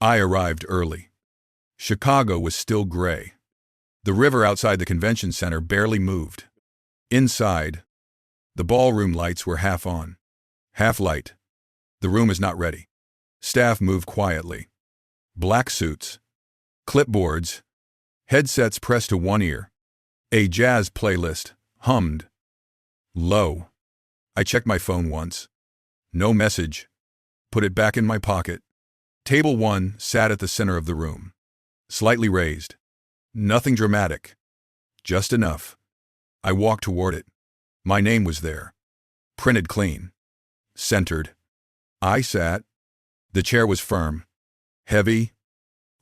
I arrived early. Chicago was still gray. The river outside the convention center barely moved. Inside, the ballroom lights were half on, half light. The room is not ready. Staff moved quietly. Black suits, clipboards, headsets pressed to one ear. A jazz playlist hummed low. I checked my phone once. No message. Put it back in my pocket. Table 1 sat at the center of the room. Slightly raised. Nothing dramatic. Just enough. I walked toward it. My name was there. Printed clean. Centered. I sat. The chair was firm. Heavy.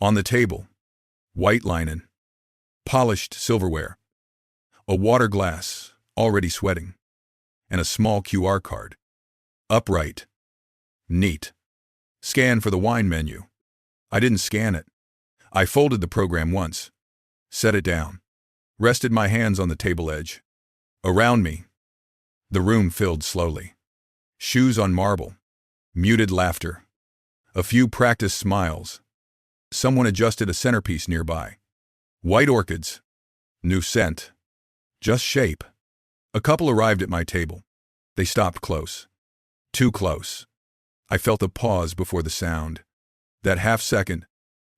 On the table. White linen. Polished silverware. A water glass, already sweating. And a small QR card. Upright. Neat. Scan for the wine menu. I didn't scan it. I folded the program once. Set it down. Rested my hands on the table edge. Around me. The room filled slowly. Shoes on marble. Muted laughter. A few practiced smiles. Someone adjusted a centerpiece nearby. White orchids. New scent. Just shape. A couple arrived at my table. They stopped close. Too close. I felt a pause before the sound. That half second,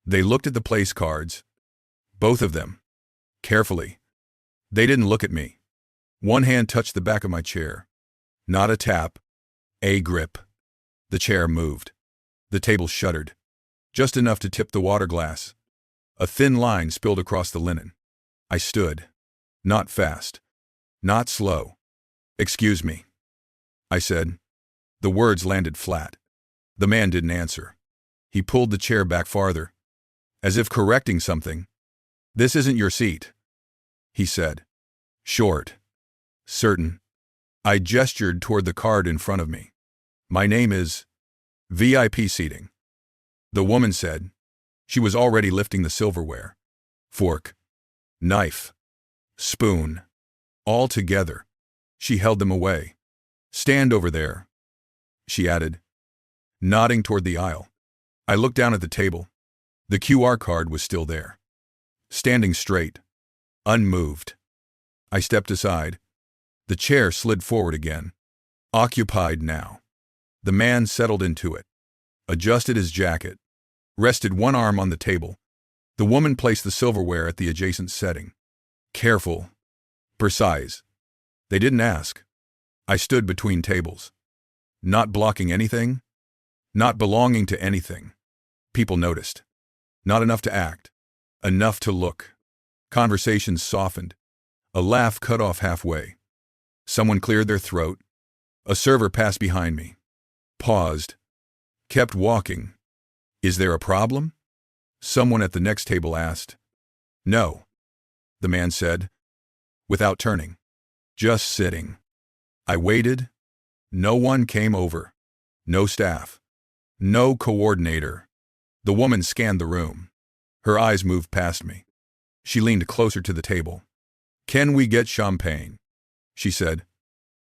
they looked at the place cards. Both of them. Carefully. They didn't look at me. One hand touched the back of my chair. Not a tap. A grip. The chair moved. The table shuddered. Just enough to tip the water glass. A thin line spilled across the linen. I stood. Not fast. Not slow. "Excuse me," I said. The words landed flat. The man didn't answer. He pulled the chair back farther, as if correcting something. "This isn't your seat," he said. Short. Certain. I gestured toward the card in front of me. "My name is VIP seating." The woman said. She was already lifting the silverware. Fork. Knife. Spoon. All together. She held them away. "Stand over there," she added, nodding toward the aisle. I looked down at the table. The QR card was still there. Standing straight. Unmoved. I stepped aside. The chair slid forward again. Occupied now. The man settled into it. Adjusted his jacket. Rested one arm on the table. The woman placed the silverware at the adjacent setting. Careful. Precise. They didn't ask. I stood between tables. Not blocking anything. Not belonging to anything. People noticed. Not enough to act. Enough to look. Conversations softened. A laugh cut off halfway. Someone cleared their throat. A server passed behind me. Paused. Kept walking. "Is there a problem?" Someone at the next table asked. "No," the man said, without turning. Just sitting. I waited. No one came over. No staff. No coordinator. The woman scanned the room. Her eyes moved past me. She leaned closer to the table. "Can we get champagne?" she said.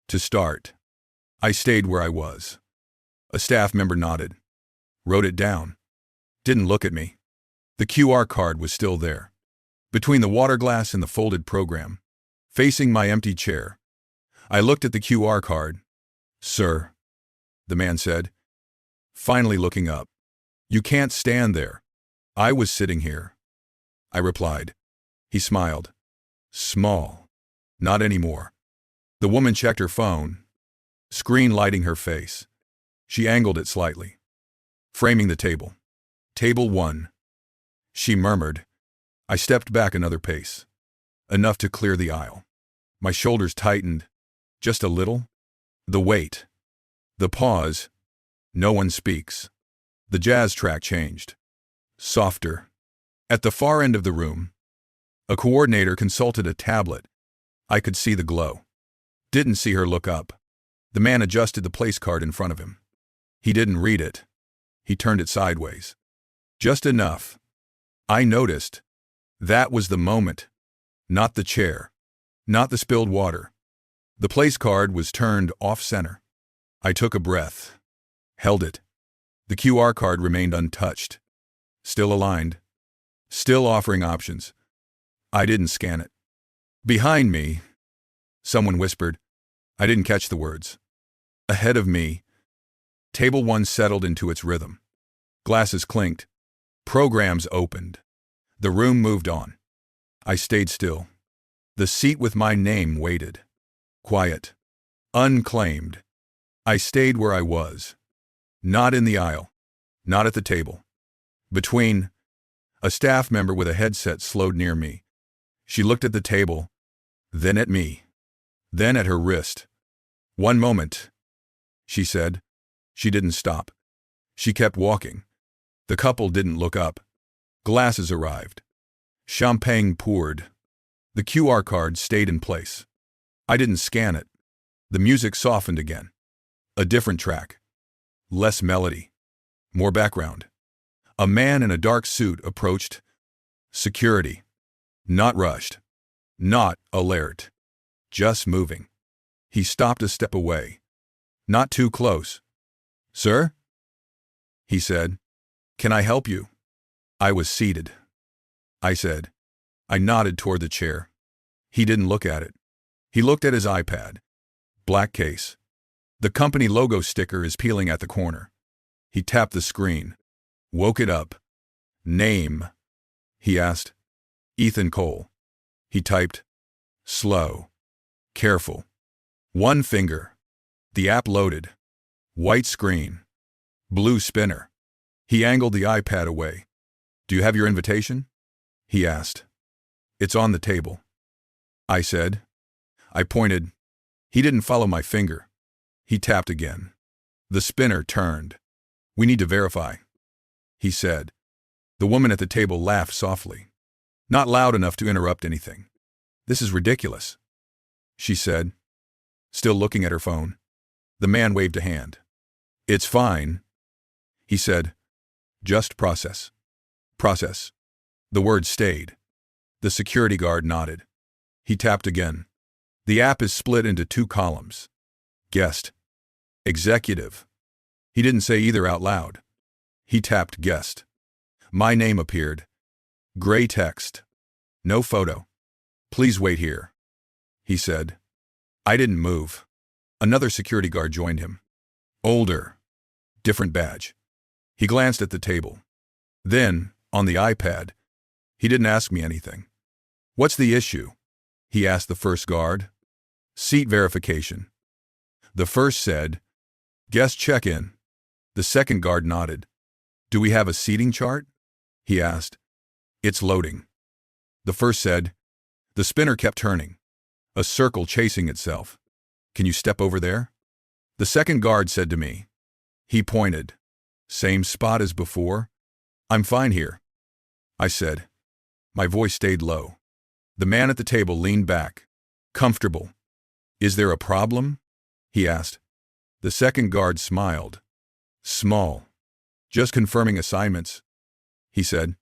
"To start." I stayed where I was. A staff member nodded. Wrote it down. Didn't look at me. The QR card was still there. Between the water glass and the folded program. Facing my empty chair. I looked at the QR card. "Sir," the man said, finally looking up. "You can't stand there." "I was sitting here," I replied. He smiled. "Small. Not anymore." The woman checked her phone. Screen lighting her face. She angled it slightly. Framing the table. "Table 1. She murmured. I stepped back another pace. Enough to clear the aisle. My shoulders tightened. Just a little. The wait. The pause. No one speaks. The jazz track changed. Softer. At the far end of the room, a coordinator consulted a tablet. I could see the glow. Didn't see her look up. The man adjusted the place card in front of him. He didn't read it. He turned it sideways. Just enough. I noticed. That was the moment. Not the chair. Not the spilled water. The place card was turned off-center. I took a breath. Held it. The QR card remained untouched. Still aligned. Still offering options. I didn't scan it. Behind me, someone whispered. I didn't catch the words. Ahead of me, table 1 settled into its rhythm. Glasses clinked. Programs opened. The room moved on. I stayed still. The seat with my name waited. Quiet. Unclaimed. I stayed where I was. Not in the aisle. Not at the table. Between. A staff member with a headset slowed near me. She looked at the table, then at me, then at her wrist. One moment, she said. She didn't stop. She kept walking. The couple didn't look up. Glasses arrived. Champagne poured. The QR card stayed in place. I didn't scan it. The music softened again. A different track. Less melody. More background. A man in a dark suit approached. Security. Not rushed. Not alert. Just moving. He stopped a step away. Not too close. Sir? He said. Can I help you? I was seated. I said. I nodded toward the chair. He didn't look at it. He looked at his iPad. Black case. The company logo sticker is peeling at the corner. He tapped the screen. Woke it up. Name? He asked. Ethan Cole. He typed. Slow. Careful. One finger. The app loaded. White screen. Blue spinner. He angled the iPad away. Do you have your invitation? He asked. It's on the table. I said. I pointed. He didn't follow my finger. He tapped again. The spinner turned. We need to verify, he said. The woman at the table laughed softly. Not loud enough to interrupt anything. This is ridiculous, she said, still looking at her phone. The man waved a hand. It's fine, he said. Just process. Process. The word stayed. The security guard nodded. He tapped again. The app is split into 2 columns. Guest. Executive. He didn't say either out loud. He tapped guest. My name appeared. Gray text. No photo. Please wait here, he said. I didn't move. Another security guard joined him. Older. Different badge. He glanced at the table. Then, on the iPad, he didn't ask me anything. What's the issue? He asked the first guard. Seat verification. The first said, guest check-in. The second guard nodded. Do we have a seating chart? He asked. It's loading. The first said. The spinner kept turning. A circle chasing itself. Can you step over there? The second guard said to me. He pointed. Same spot as before? I'm fine here, I said. My voice stayed low. The man at the table leaned back. Comfortable. Is there a problem? He asked. The second guard smiled. Small. Just confirming assignments, he said.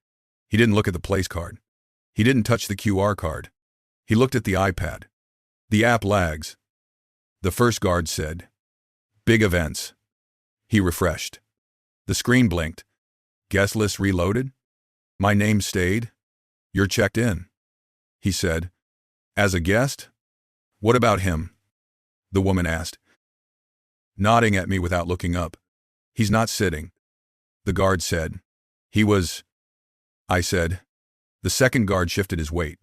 He didn't look at the place card. He didn't touch the QR card. He looked at the iPad. The app lags. The first guard said, big events. He refreshed. The screen blinked. Guest list reloaded? My name stayed? You're checked in, he said. As a guest? What about him? The woman asked, nodding at me without looking up. He's not sitting. The guard said. He was. I said. The second guard shifted his weight.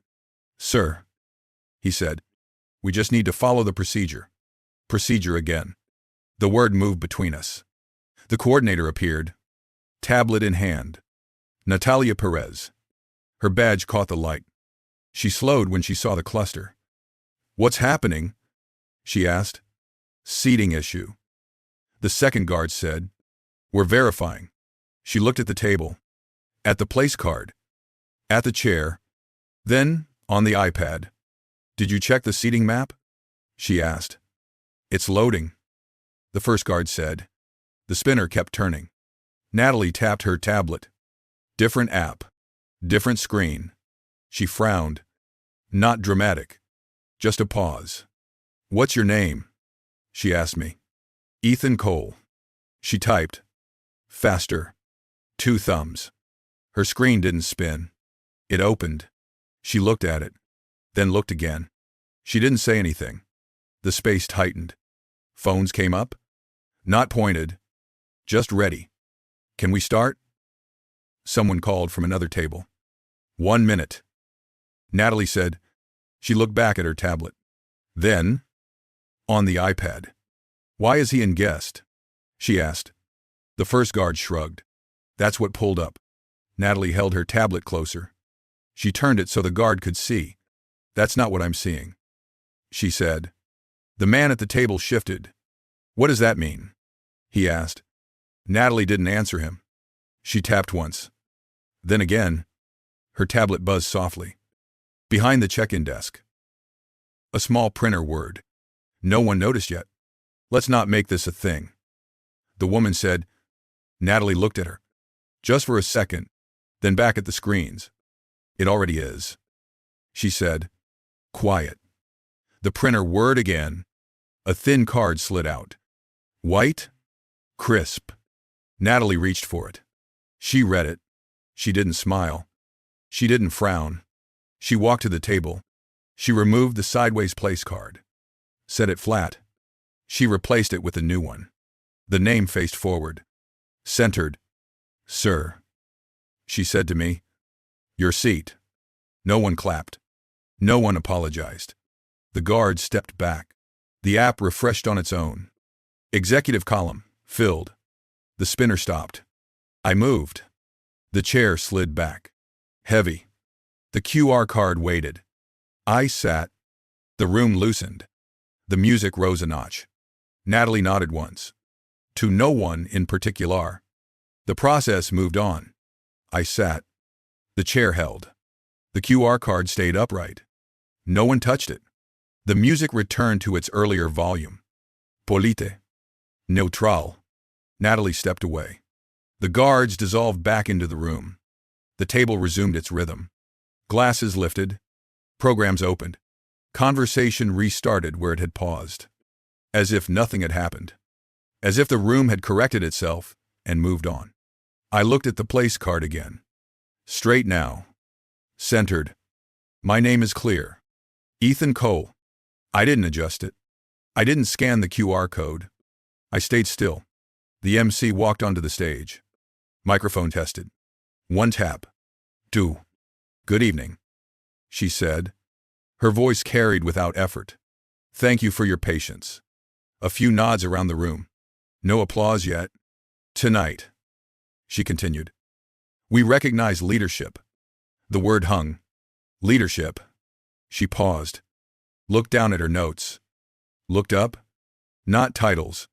Sir, he said, we just need to follow the procedure. Procedure again. The word moved between us. The coordinator appeared, tablet in hand. Natalia Perez. Her badge caught the light. She slowed when she saw the cluster. What's happening? She asked. Seating issue. The second guard said, we're verifying. She looked at the table, at the place card, at the chair, then on the iPad. Did you check the seating map? She asked. It's loading, the first guard said. The spinner kept turning. Natalie tapped her tablet. Different app, different screen. She frowned. Not dramatic, just a pause. What's your name? She asked me. Ethan Cole. She typed. Faster. 2 thumbs. Her screen didn't spin. It opened. She looked at it, then looked again. She didn't say anything. The space tightened. Phones came up. Not pointed. Just ready. Can we start? Someone called from another table. 1 minute. Natalie said. She looked back at her tablet. Then, on the iPad. Why is he in guest? She asked. The first guard shrugged. That's what pulled up. Natalie held her tablet closer. She turned it so the guard could see. That's not what I'm seeing, she said. The man at the table shifted. What does that mean? He asked. Natalie didn't answer him. She tapped once. Then again. Her tablet buzzed softly. Behind the check-in desk. A small printer word. No one noticed yet. Let's not make this a thing. The woman said. Natalie looked at her. Just for a second, then back at the screens. It already is, she said. Quiet. The printer whirred again. A thin card slid out. White, crisp. Natalie reached for it. She read it. She didn't smile. She didn't frown. She walked to the table. She removed the sideways place card. Set it flat. She replaced it with a new one. The name faced forward. Centered. Sir, she said to me. Your seat. No one clapped. No one apologized. The guard stepped back. The app refreshed on its own. Executive column, filled. The spinner stopped. I moved. The chair slid back. Heavy. The QR card waited. I sat. The room loosened. The music rose a notch. Natalie nodded once. To no one in particular. The process moved on. I sat. The chair held. The QR card stayed upright. No one touched it. The music returned to its earlier volume. Polite. Neutral. Natalie stepped away. The guards dissolved back into the room. The table resumed its rhythm. Glasses lifted. Programs opened. Conversation restarted where it had paused. As if nothing had happened. As if the room had corrected itself and moved on. I looked at the place card again. Straight now. Centered. My name is clear. Ethan Cole. I didn't adjust it. I didn't scan the QR code. I stayed still. The MC walked onto the stage. Microphone tested. 1 tap. 2. Good evening, she said. Her voice carried without effort. Thank you for your patience. A few nods around the room. No applause yet. Tonight, she continued. We recognize leadership. The word hung. Leadership. She paused. Looked down at her notes. Looked up. Not titles,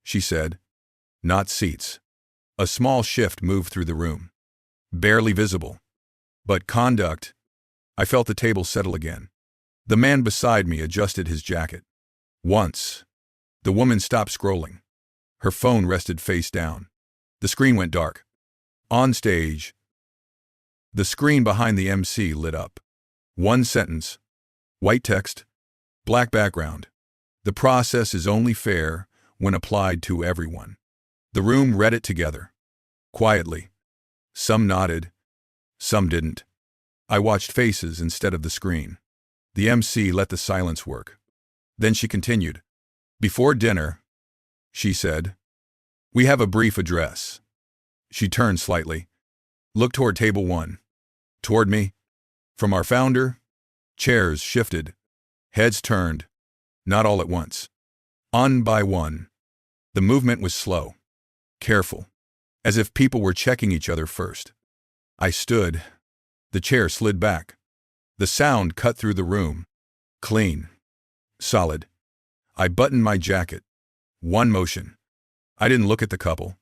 she said. Not seats. A small shift moved through the room. Barely visible. But conduct. I felt the table settle again. The man beside me adjusted his jacket. Once. The woman stopped scrolling. Her phone rested face down. The screen went dark. On stage. The screen behind the MC lit up. 1 sentence. White text. Black background. The process is only fair when applied to everyone. The room read it together. Quietly. Some nodded. Some didn't. I watched faces instead of the screen. The MC let the silence work. Then she continued. Before dinner, she said, we have a brief address. She turned slightly. Looked toward table 1. Toward me. From our founder. Chairs shifted. Heads turned. Not all at once. On by one. The movement was slow. Careful. As if people were checking each other first. I stood. The chair slid back. The sound cut through the room. Clean. Solid. I buttoned my jacket. 1 motion. I didn't look at the couple.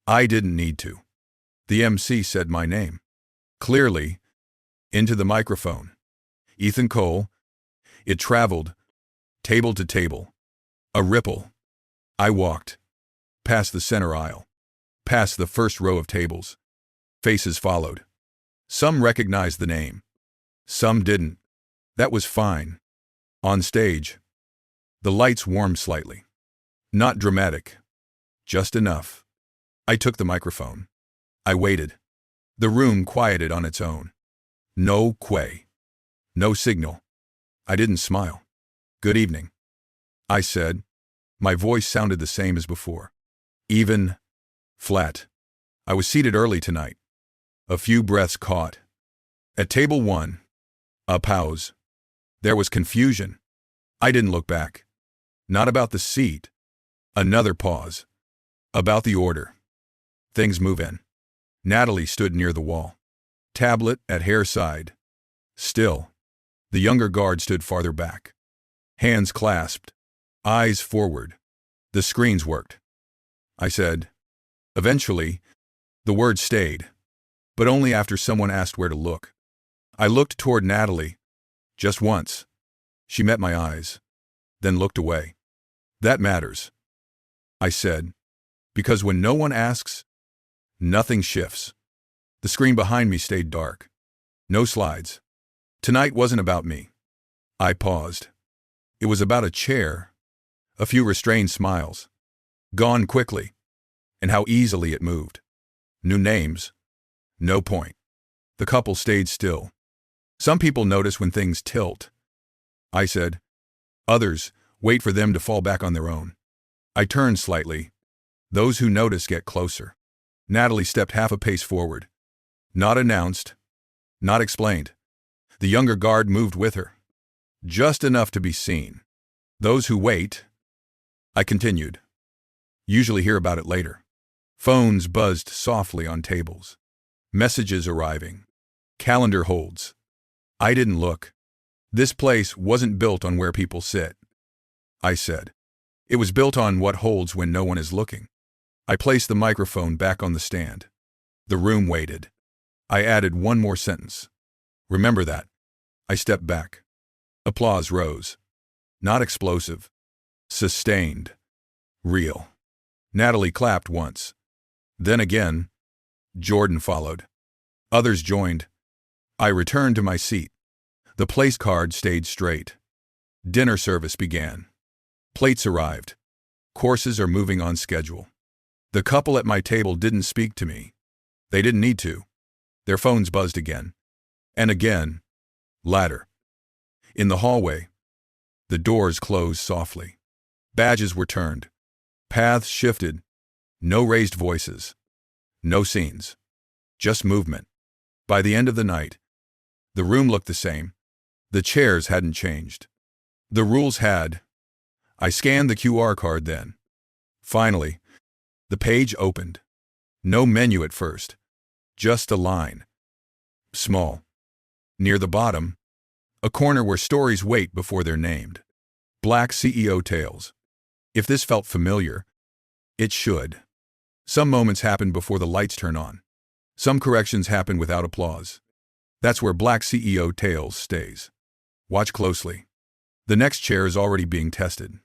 I didn't need to. The MC said my name. Clearly. Into the microphone. Ethan Cole. It traveled. Table to table. A ripple. I walked. Past the center aisle. Past the first row of tables. Faces followed. Some recognized the name. Some didn't. That was fine. On stage. The lights warmed slightly. Not dramatic. Just enough. I took the microphone. I waited. The room quieted on its own. No quay. No signal. I didn't smile. "Good evening," I said. My voice sounded the same as before. Even, flat. I was seated early tonight. A few breaths caught. At table 1. A pause. There was confusion. I didn't look back. Not about the seat. Another pause. About the order. Things move in. Natalie stood near the wall. Tablet at hair side. Still. The younger guard stood farther back. Hands clasped. Eyes forward. The screens worked. I said. Eventually, the words stayed, but only after someone asked where to look. I looked toward Natalie. Just once. She met my eyes, then looked away. That matters, I said, because when no one asks, nothing shifts. The screen behind me stayed dark. No slides. Tonight wasn't about me. I paused. It was about a chair, a few restrained smiles, gone quickly, and how easily it moved. New names. No point. The couple stayed still. Some people notice when things tilt, I said. Others wait for them to fall back on their own. I turned slightly. Those who notice get closer. Natalie stepped half a pace forward. Not announced, not explained. The younger guard moved with her. Just enough to be seen. Those who wait, I continued, usually hear about it later. Phones buzzed softly on tables. Messages arriving. Calendar holds. I didn't look. This place wasn't built on where people sit, I said. It was built on what holds when no one is looking. I placed the microphone back on the stand. The room waited. I added one more sentence. Remember that. I stepped back. Applause rose. Not explosive. Sustained. Real. Natalie clapped once. Then again. Jordan followed. Others joined. I returned to my seat. The place card stayed straight. Dinner service began. Plates arrived. Courses are moving on schedule. The couple at my table didn't speak to me. They didn't need to. Their phones buzzed again. And again. Ladder. In the hallway, the doors closed softly. Badges were turned. Paths shifted. No raised voices. No scenes. Just movement. By the end of the night, the room looked the same. The chairs hadn't changed. The rules had. I scanned the QR card then. Finally, the page opened. No menu at first. Just a line. Small. Near the bottom, a corner where stories wait before they're named. Black CEO Tales. If this felt familiar, it should. Some moments happen before the lights turn on. Some corrections happen without applause. That's where Black CEO Tales stays. Watch closely. The next chair is already being tested.